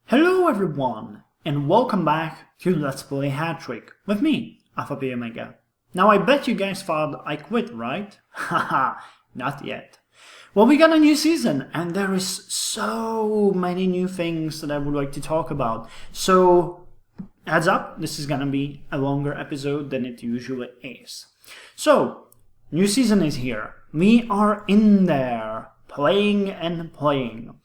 Hello everyone, and welcome back to Let's Play Hattrick with me, Alfapiomega. Now I bet you guys thought I quit, right? Haha, not yet. Well, we got a new season, and there is so many new things that I would like to talk about. So, heads up, this is gonna be a longer episode than it usually is. So, new season is here. We are in there, playing and playing.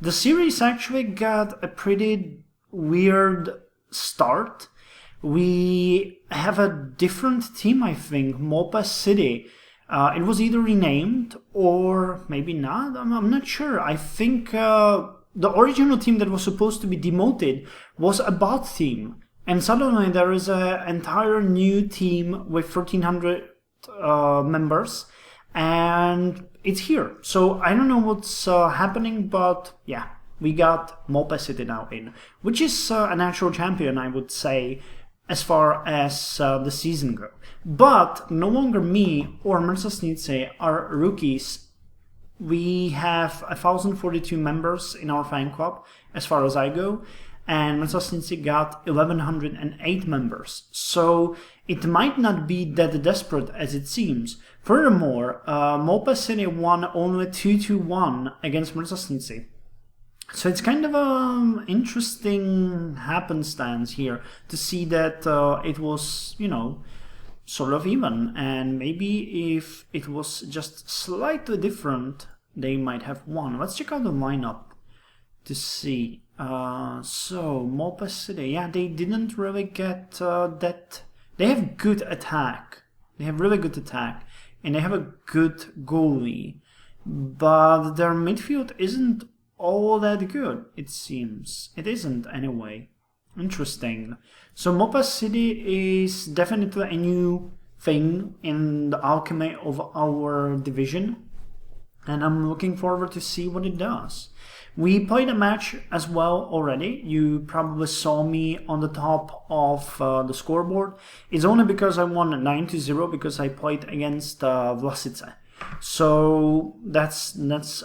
The series actually got a pretty weird start. We have a different team, I think, Mopa City. It was either renamed or maybe not, I'm not sure. I think the original team that was supposed to be demoted was a bot team. And suddenly there is an entire new team with 1,300 members. And it's here. So I don't know what's happening, but yeah, we got Mopa City now in, which is a natural champion, I would say, as far as the season goes. But no longer me or Mersasnitse are rookies. We have 1,042 members in our fan club, as far as I go, and Mersasnitse got 1,108 members. So it might not be that desperate as it seems. Furthermore, Mopa City won only 2-1 against Mersasnitse. So it's kind of an interesting happenstance here to see that it was, you know, sort of even. And maybe if it was just slightly different, they might have won. Let's check out the lineup to see. So Mopa City, yeah, they didn't really get that. They have good attack. They have really good attack, and they have a good goalie, but their midfield isn't all that good, it seems. It isn't anyway. Interesting. So Mopa City is definitely a new thing in the alchemy of our division, and I'm looking forward to see what it does. We played a match as well already. You probably saw me on the top of the scoreboard. It's only because I won 9-0 because I played against Vlasice. So that's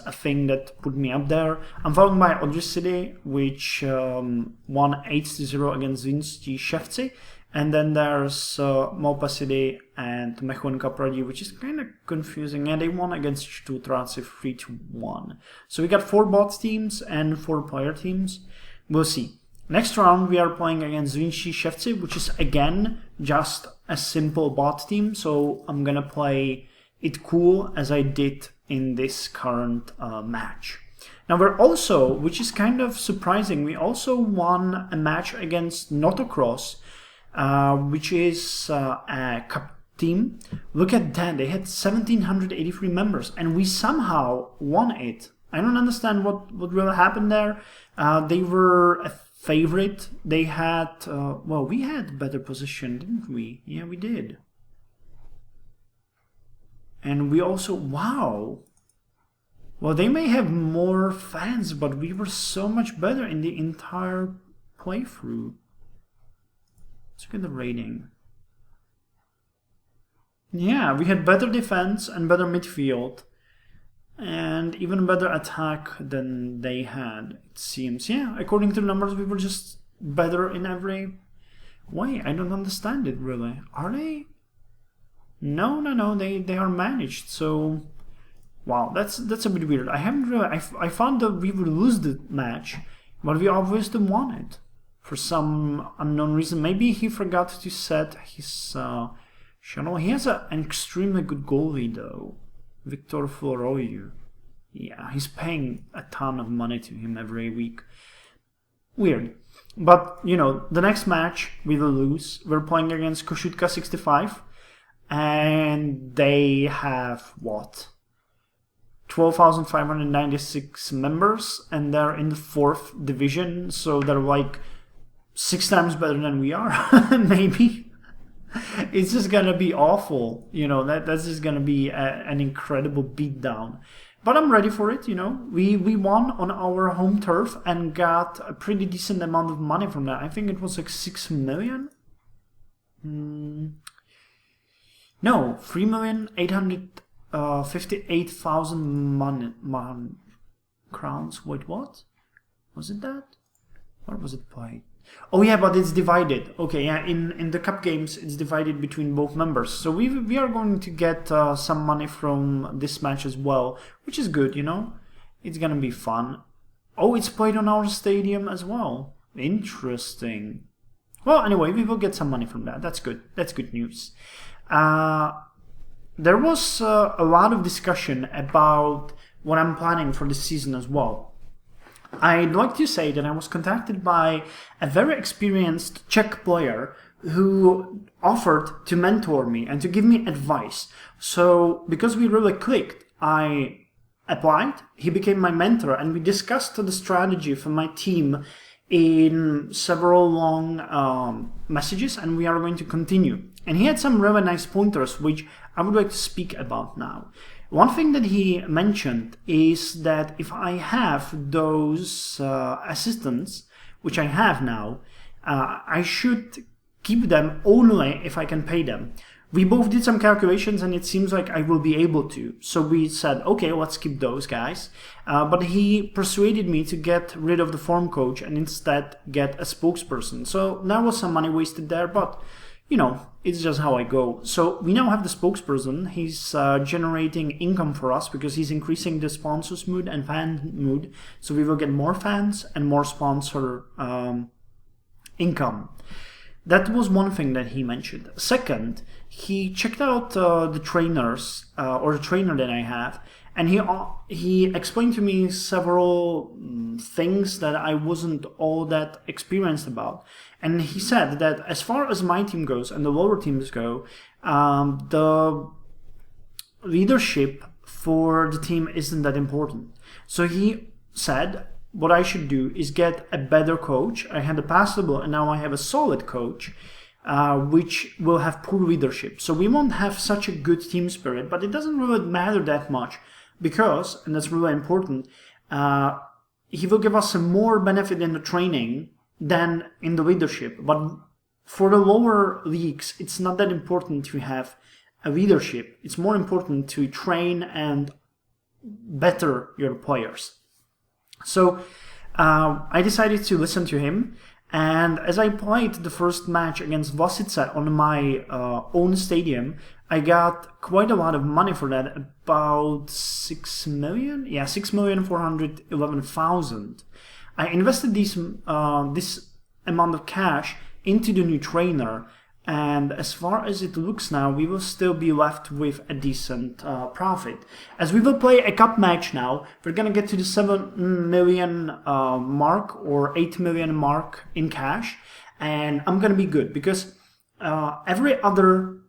a thing that put me up there. I'm followed by Odry City, which won 8-0 against Zvinski Shevci. And then there's Mopa City and Mechon Kapradi, which is kind of confusing. And they won against Stuttgart 3-1. So we got 4 bot teams and 4 player teams. We'll see. Next round we are playing against Zvinski Shevci, which is again just a simple bot team. So I'm gonna play it cool as I did in this current match. Now we're also, which is kind of surprising, we also won a match against Notocross, which is a cup team. Look at that, they had 1,783 members and we somehow won it. I don't understand what really happened there. They were a favorite. They had, well, we had better position, didn't we? Yeah, we did. And we also, wow. Well, they may have more fans, but we were so much better in the entire playthrough. Let's look at the rating. Yeah, we had better defense and better midfield. And even better attack than they had, it seems. Yeah, according to the numbers, we were just better in every way. I don't understand it, really. Are they? No, they are managed, so wow, that's a bit weird. I haven't really, I found that we would lose the match, but we obviously won it for some unknown reason. Maybe he forgot to set his channel. He has an extremely good goalie though, Victor Floroyu. Yeah, he's paying a ton of money to him every week. Weird. But, you know, the next match we will lose. We're playing against Koshutka 65. And they have, what, 12,596 members, and they're in the 4th division, so they're like 6 times better than we are, maybe. It's just gonna be awful, you know, that's just gonna be an incredible beatdown. But I'm ready for it, you know. We won on our home turf and got a pretty decent amount of money from that. I think it was like 6 million? No, 3,858,000 crowns. Wait, what? Was it that? Where was it played? Oh yeah, but it's divided. Okay, yeah, in the cup games, it's divided between both members. So we are going to get some money from this match as well, which is good, you know? It's gonna be fun. Oh, it's played on our stadium as well. Interesting. Well, anyway, we will get some money from that. That's good. That's good news. There was a lot of discussion about what I'm planning for this season as well. I'd like to say that I was contacted by a very experienced Czech player who offered to mentor me and to give me advice. So, because we really clicked, I applied, he became my mentor, and we discussed the strategy for my team in several long messages, and we are going to continue. And he had some really nice pointers, which I would like to speak about now. One thing that he mentioned is that if I have those assistants, which I have now, I should keep them only if I can pay them. We both did some calculations and it seems like I will be able to. So we said, okay, let's keep those guys. But he persuaded me to get rid of the form coach and instead get a spokesperson. So there was some money wasted there, but you know, it's just how I go. So we now have the spokesperson. He's generating income for us because he's increasing the sponsors mood and fan mood. So we will get more fans and more sponsor income. That was one thing that he mentioned. Second, he checked out the trainers or the trainer that I have, and he explained to me several things that I wasn't all that experienced about. And he said that as far as my team goes and the lower teams go, the leadership for the team isn't that important. So he said what I should do is get a better coach. I had a passable and now I have a solid coach, which will have poor leadership. So we won't have such a good team spirit, but it doesn't really matter that much because, and that's really important, he will give us some more benefit in the training than in the leadership. But for the lower leagues, it's not that important to have a leadership. It's more important to train and better your players. So I decided to listen to him, and as I played the first match against Vlasice on my own stadium, I got quite a lot of money for that, about 6 million? Yeah, 6,411,000. I invested this amount of cash into the new trainer, and as far as it looks now, we will still be left with a decent profit. As we will play a cup match now, we're gonna get to the 7 million mark or 8 million mark in cash, and I'm gonna be good because every other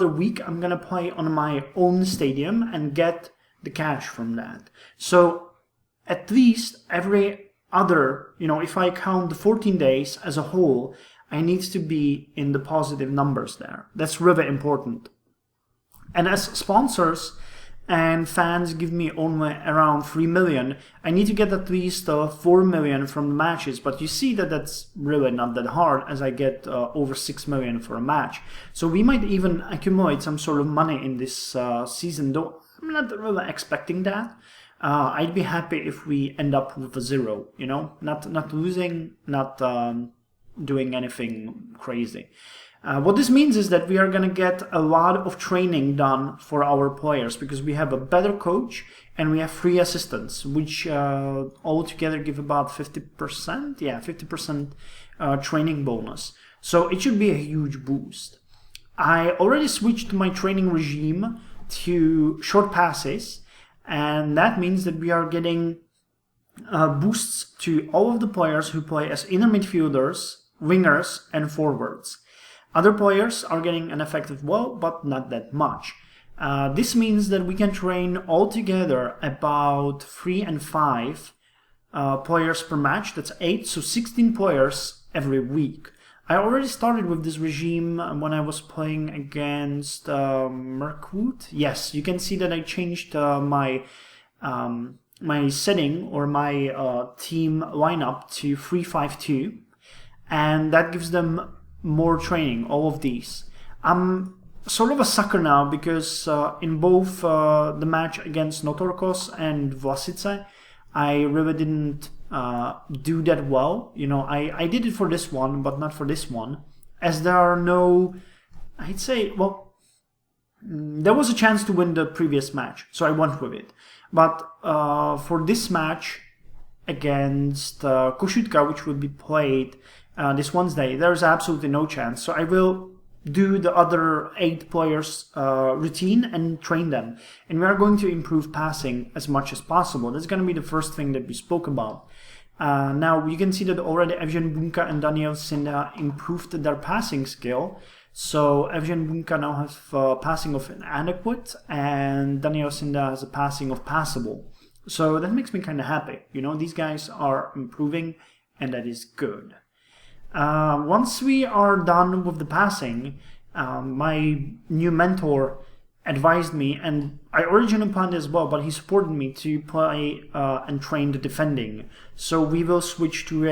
week I'm gonna play on my own stadium and get the cash from that. So at least every other, if I count the 14 days as a whole, I need to be in the positive numbers there. That's really important. And as sponsors and fans give me only around 3 million, I need to get at least 4 million from the matches. But you see that that's really not that hard as I get over 6 million for a match. So we might even accumulate some sort of money in this season, though I'm not really expecting that. I'd be happy if we end up with a 0, not losing, not doing anything crazy. What this means is that we are going to get a lot of training done for our players because we have a better coach and we have 3 assistants, which all together give about 50%. Yeah, 50% training bonus. So it should be a huge boost. I already switched my training regime to short passes, and that means that we are getting boosts to all of the players who play as inner midfielders, wingers, and forwards. Other players are getting an effect as well, but not that much. This means that we can train altogether about 3 and 5 players per match. That's 8, so 16 players every week. I already started with this regime when I was playing against Mirkwood. Yes, you can see that I changed my setting or my team lineup to 3-5-2, and that gives them more training, all of these. I'm sort of a sucker now because in both the match against Notorkos and Vlasice, I really didn't do that well. You know, I did it for this one, but not for this one, as there are no, I'd say, well, there was a chance to win the previous match, so I went with it. But for this match against Kossuth, which will be played this Wednesday, there's absolutely no chance. So I will do the other 8 players routine and train them. And we are going to improve passing as much as possible. That's going to be the first thing that we spoke about. Now you can see that already Evgen Bunka and Daniel Sinda improved their passing skill. So Evgen Bunka now has passing of inadequate, and Daniel Sinda has a passing of passable. So that makes me kind of happy. You know, these guys are improving, and that is good. Once we are done with the passing, my new mentor advised me, and I originally planned as well, but he supported me to play and train the defending. So we will switch to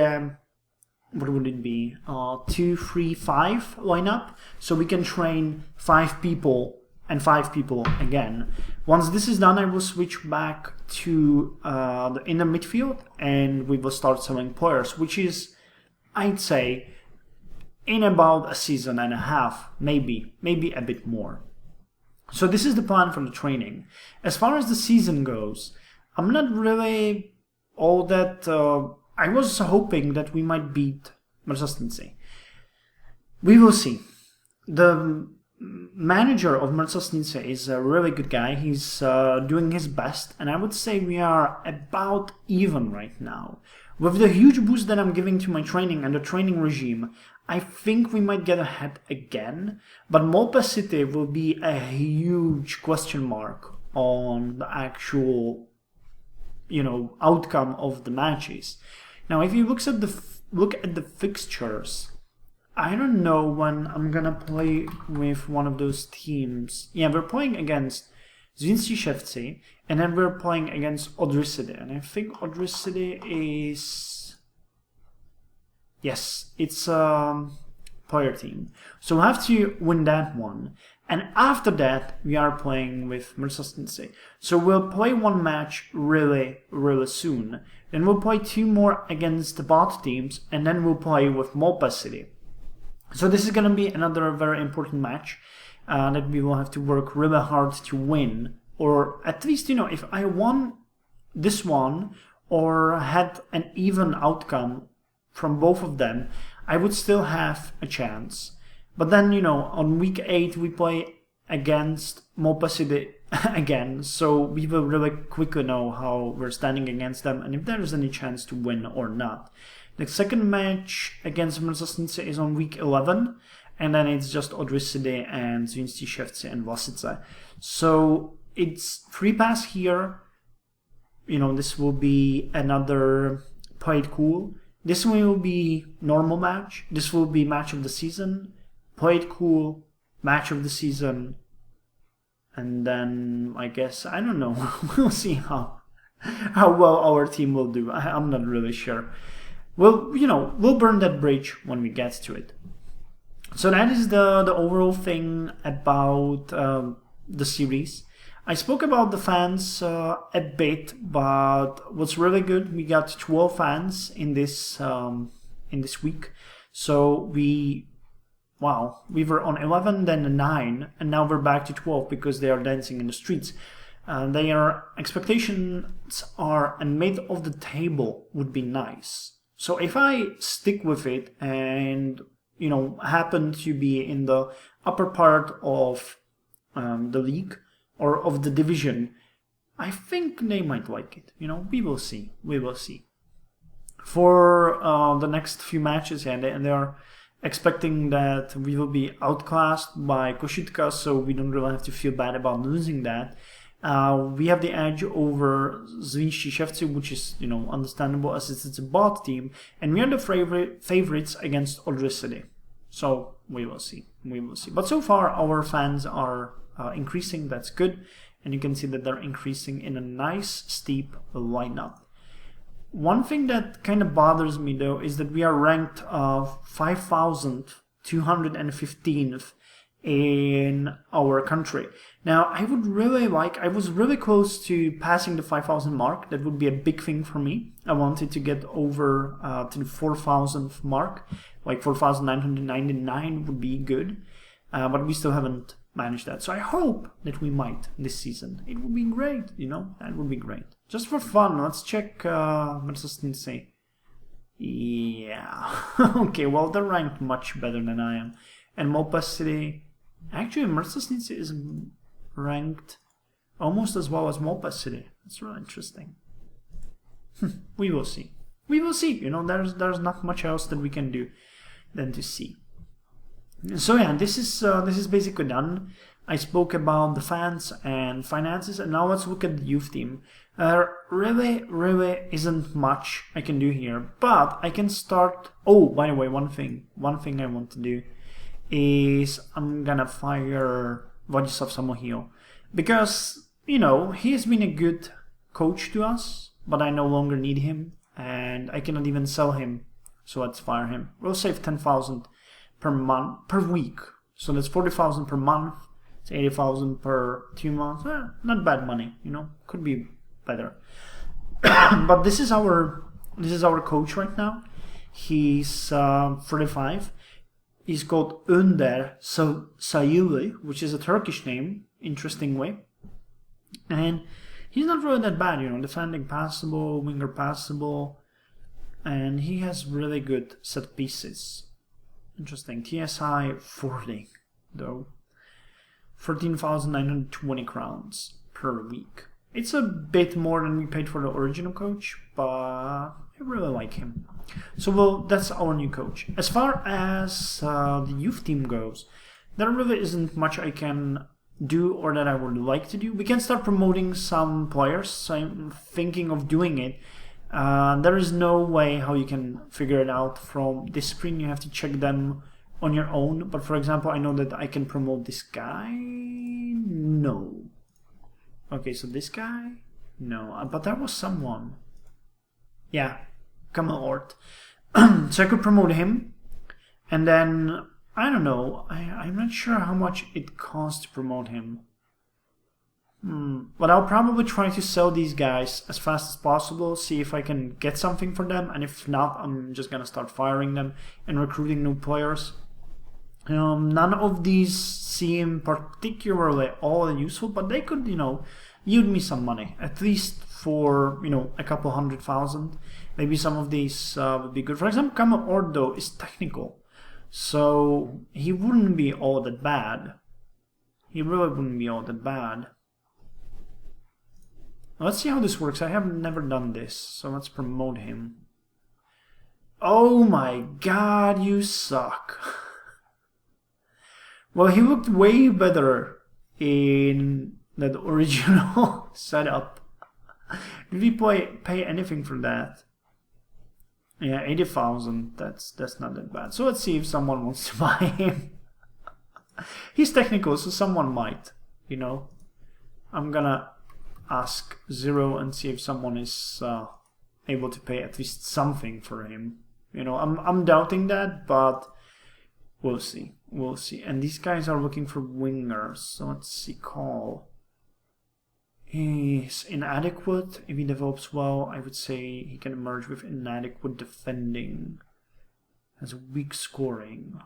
what would it be? 2-3-5 lineup. So we can train 5 people and 5 people again. Once this is done, I will switch back to the inner midfield, and we will start selling players, which is, I'd say, in about a season and a half, maybe a bit more. So this is the plan for the training. As far as the season goes, I'm not really all that... I was hoping that we might beat Mersastense. We will see. The manager of Mersastense is a really good guy. He's doing his best, and I would say we are about even right now. With the huge boost that I'm giving to my training and the training regime, I think we might get ahead again, but Molpe City will be a huge question mark on the actual, you know, outcome of the matches. Now, if you look at the fixtures, I don't know when I'm gonna play with one of those teams. Yeah, we're playing against Zviņķīševci, and then we're playing against Odricide, and I think Odricide is... Yes, it's a player team. So we'll have to win that one. And after that, we are playing with Mersastense. So we'll play one match really soon. Then we'll play 2 more against the bot teams, and then we'll play with Molpe City. So this is going to be another very important match that we will have to work really hard to win. Or at least, you know, if I won this one or had an even outcome from both of them, I would still have a chance. But then, you know, on week 8 we play against Molpe City again, so we will really quickly know how we're standing against them and if there is any chance to win or not. The second match against Mersastense is on week 11, and then it's just Odricide and Zviņķīševci and Vlasice. So it's free pass here. You know, this will be another play it cool. This one will be normal match. This will be match of the season. Play it cool, match of the season. And then, I guess, I don't know. We'll see how well our team will do. I'm not really sure. Well, you know, we'll burn that bridge when we get to it. So that is the overall thing about the series. I spoke about the fans a bit, but what's really good, we got 12 fans in this week. So we were on 11, then 9, and now we're back to 12 because they are dancing in the streets. Their expectations are a mid of the table would be nice. So if I stick with it and, you know, happen to be in the upper part of the league or of the division, I think they might like it. You know, we will see. We will see. For the next few matches, and they are expecting that we will be outclassed by Kossuth, so we don't really have to feel bad about losing that. We have the edge over Zviņķīševci, which is, you know, understandable as it's a bot team, and we are the favorites against Odricide. So we will see. We will see. But so far, our fans are increasing. That's good, and you can see that they're increasing in a nice steep lineup. One thing that kind of bothers me though is that we are ranked 5,215th in our country. Now, I would really like, I was really close to passing the 5,000 mark. That would be a big thing for me. I wanted to get over to the 4,000th mark, like 4,999 would be good, but we still haven't managed that. So I hope that we might this season. It would be great, you know, that would be great. Just for fun, let's check consistency. Yeah, okay, well, they're ranked much better than I am. And Mopacity, actually, Mercedes is ranked almost as well as Mopacity. That's really interesting. We will see. We will see. You know, there's not much else that we can do than to see. So yeah, this is basically done. I spoke about the fans and finances, and now let's look at the youth team. Really isn't much I can do here, but I can start. Oh, by the way, one thing I want to do is I'm gonna fire Władysław Samohio, because, you know, he has been a good coach to us, but I no longer need him, and I cannot even sell him, so let's fire him. We'll save 10,000 per week, so that's 40,000 per month. It's 80,000 per 2 months. Not bad money, you know. Could be better. But this is our coach right now. He's 35. He's called Önder Sayılı, which is a Turkish name, interesting way. And he's not really that bad, you know, defending passable, winger passable, and he has really good set pieces. Interesting. TSI 40, though. 13,920 crowns per week. It's a bit more than we paid for the original coach, but I really like him. So, well, that's our new coach. As far as the youth team goes, there really isn't much I can do or that I would like to do. We can start promoting some players, so I'm thinking of doing it. There is no way how you can figure it out from this screen. You have to check them on your own. But for example, I know that I can promote this guy. No. Okay, so this guy? No. But there was someone. Yeah. Ort. So I could promote him. And then, I don't know. I'm not sure how much it costs to promote him. But I'll probably try to sell these guys as fast as possible, see if I can get something for them, and if not, I'm just gonna start firing them and recruiting new players. None of these seem particularly all useful, but they could, you know, yield me some money, at least for, you know, a couple 100,000. Maybe some of these would be good. For example, Ort, though, is technical, so he wouldn't be all that bad. He really wouldn't be all that bad. Let's see how this works. I have never done this, so let's promote him. Oh my god, you suck. Well, he looked way better in that original setup. Did we pay anything for that? Yeah, 80,000. That's not that bad. So let's see if someone wants to buy him. He's technical, so someone might, you know. I'm gonna ask Zero and see if someone is able to pay at least something for him. You know, I'm doubting that, but we'll see. We'll see. And these guys are looking for wingers. So let's see. Call. He's inadequate. If he develops well, I would say he can emerge with inadequate defending. Has weak scoring.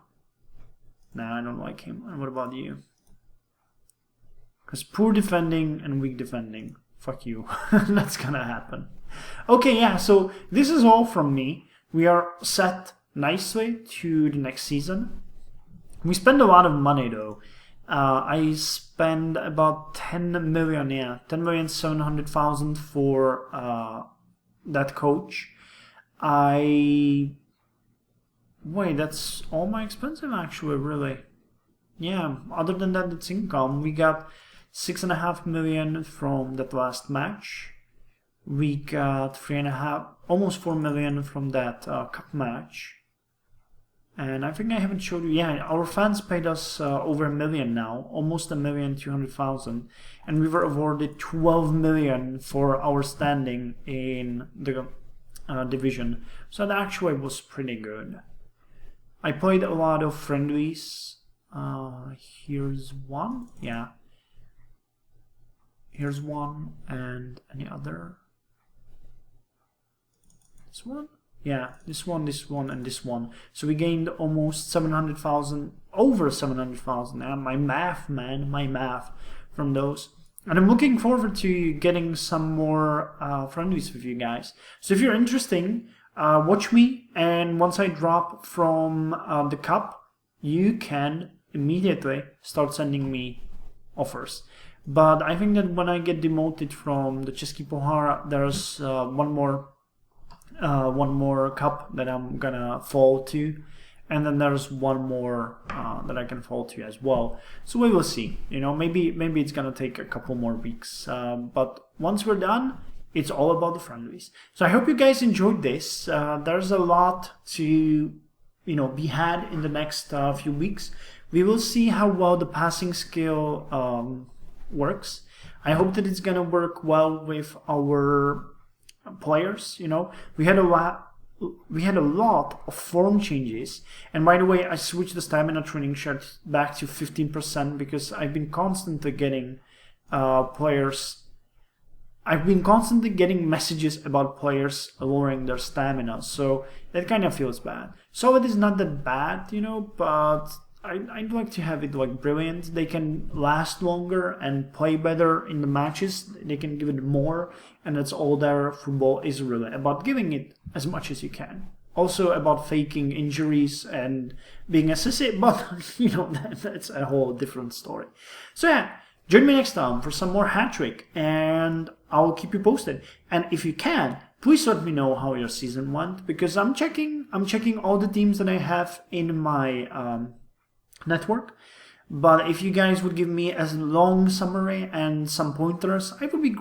Nah, I don't like him. And what about you? Because poor defending and weak defending. Fuck you. That's gonna happen. Okay, yeah, so this is all from me. We are set nicely to the next season. We spend a lot of money, though. I spend about 10 million, yeah, 10,700,000 for that coach. Wait, that's all my expensive, actually, really. Yeah, other than that, it's income. We got 6.5 million from that last match. We got 3.5, almost 4 million from that cup match. And I think I haven't showed you. Yeah, our fans paid us over $1 million now, almost 1,200,000, and we were awarded 12 million for our standing in the division. So that actually was pretty good. I played a lot of friendlies. Here's one. Yeah. Here's one, and any other? This one? Yeah, this one, and this one. So we gained almost 700,000, over 700,000. My math, man, my math from those. And I'm looking forward to getting some more friendlies with you guys. So if you're interested, watch me, and once I drop from the cup, you can immediately start sending me offers. But I think that when I get demoted from the Český pohár, there's one more cup that I'm gonna fall to, and then there's one more that I can fall to as well. So we will see. You know, maybe it's gonna take a couple more weeks. But once we're done, it's all about the friendlies. So I hope you guys enjoyed this. There's a lot to be had in the next few weeks. We will see how well the passing skill works. I hope that it's gonna work well with our players. We had a lot of form changes, and by the way, I switched the stamina training shirt back to 15% because I've been constantly getting messages about players lowering their stamina, so that kind of feels bad. So it is not that bad, but I'd like to have it like brilliant. They can last longer and play better in the matches. They can give it more, and that's all their football is really about, giving it as much as you can. Also about faking injuries and being a sissy, but that's a whole different story. So yeah, join me next time for some more Hattrick, and I'll keep you posted. And if you can, please let me know how your season went, because I'm checking all the teams that I have in my network. But if you guys would give me a long summary and some pointers, I would be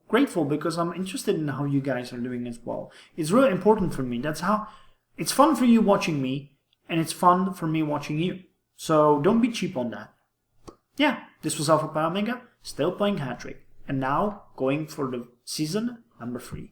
grateful, because I'm interested in how you guys are doing as well. It's really important for me. That's how it's fun for you watching me, and it's fun for me watching you. So don't be cheap on that. Yeah, this was Alfapiomega, still playing Hattrick, and now going for the season number 3.